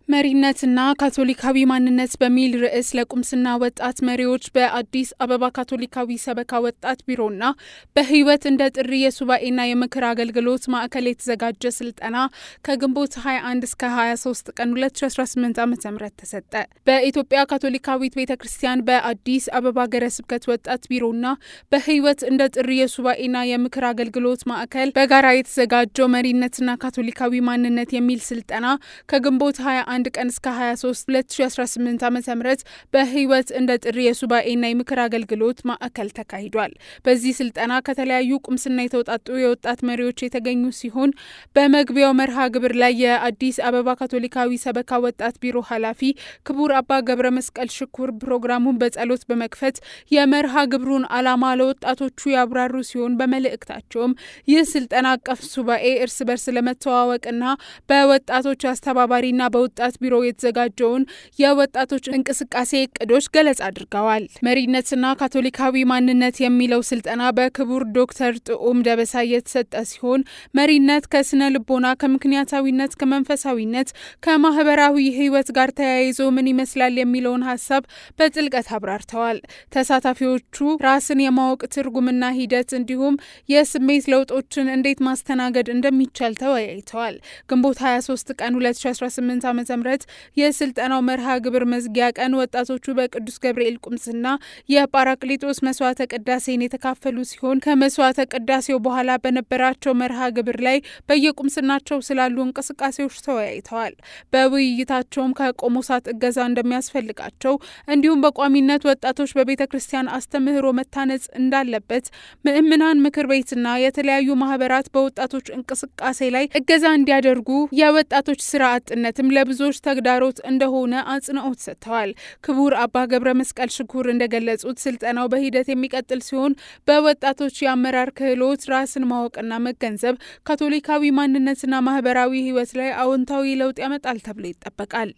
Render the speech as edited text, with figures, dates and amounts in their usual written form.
መሪነትና ካቶሊካዊ ማንነት በሚል ርዕስ ለቁምስና ወጣት መሪዎች በአዲስ አበባ ካቶሊካዊ ሰበካ ወጣት ቢሮና በህይወት እንደ ጥሪ የሱባኤና የምክር አገልግሎት ማዕከል የተዘጋጀ ስልጠና ከግንቦት 21 እስከ 23 ቀን 2018 ዓ.ም ተሰጠ። በኢትዮጵያ ካቶሊካዊት ቤተክርስቲያን በአዲስ አበባ ሀገረ ስብከት ወጣት ቢሮና በህይወት እንደ ጥሪ የሱባኤና የምክር አገልግሎት ማዕከል በጋራ የተዘጋጀው መሪነትና ካቶሊካዊ ማንነት የሚል ስልጠና ከግንቦት 21 ቀን እስከ 23 2018 ዓ.ም በህይወት እንደ ጥሪ የሱባኤና የምክር አገልግሎት ማዕከል ተካሂዷል። በዚህ ስልጠና ከተለያዩ ቁምስና የተውጣጡ የወጣት መሪዎች የተገኙ ሲሆን በመግቢያው መርሃ ግብር ላይ የአዲስ አበባ ካቶሊካዊ ሰበካ ወጣት ቢሮ ኃላፊ ክቡር አባ ገብረ መስቀል ሽኩር ፕሮግራሙን በጸሎት በመክፈት የመርሃ ግብሩን ዓላማ ለወጣቶቹ ያብራሩ ሲሆን በመልእክታቸውም ይህ ስልጠና አቀፍ ሱባኤ እርስ በርስ ለመተዋወቅና በወጣቶች አስተባባሪና በወጣት ቢሮ የተዘጋጀውን የወጣቶች እንቅስቃሴ እቅዶች ገለጻ አድርገዋል። መሪነትና ካቶሊካዊ ማንነት የሚለው ስልጠና በክቡር ዶክተር ጥዑም ደበሳ የተሰጠ ሲሆን መሪነት ከስነ ልቦና፣ ከምክንያታዊነት፣ ከመንፈሳዊነት፣ ከማህበራዊ ህይወት ጋር ተያይዞ ምን ይመስላል የሚለውን ሀሳብ በጥልቀት አብራርተዋል። ተሳታፊዎቹ ራስን የማወቅ ትርጉምና ሂደት እንዲሁም የስሜት ለውጦችን እንዴት ማስተናገድ እንደሚቻል ተወያይተዋል። ግንቦት 23 ቀን 2018 ዓ.ም የስልጠናው መርሃ ግብር መዝጊያ ቀን ወጣቶቹ በቅዱስ ገብርኤል ቁምስና የጳራቅሊጦስ መስዋዕተ ቅዳሴን የተካፈሉ ሲሆን ከመስዋዕተ ቅዳሴው በኋላ በነበራቸው መርሃ ግብር ላይ በየቁምስናቸው ስላሉ እንቅስቃሴዎች ተወያይተዋል። በውይይታቸውም ከቆሞሳት እገዛ እንደሚያስፈልጋቸው እንዲሁም በቋሚነት ወጣቶች በቤተ ክርስቲያን አስተምህሮ መታነጽ እንዳለበት ምእምናን ምክር ቤትና የተለያዩ ማህበራት በወጣቶች እንቅስቃሴ ላይ እገዛ እንዲያደርጉ የወጣቶች ስራ አጥነትም ለብዙዎች ተግዳሮት እንደሆነ አጽንኦት ሰጥተዋል። ክቡር አባ ገብረ መስቀል ሽኩር እንደገለጹት ስልጠናው በሂደት የሚቀጥል ሲሆን በወጣቶች የአመራር ክህሎት፣ ራስን ማወቅና መገንዘብ ካቶሊካዊ ማንነትና ማህበራዊ ህይወት ላይ አዎንታዊ ለውጥ ያመጣል ተብሎ ይጠበቃል።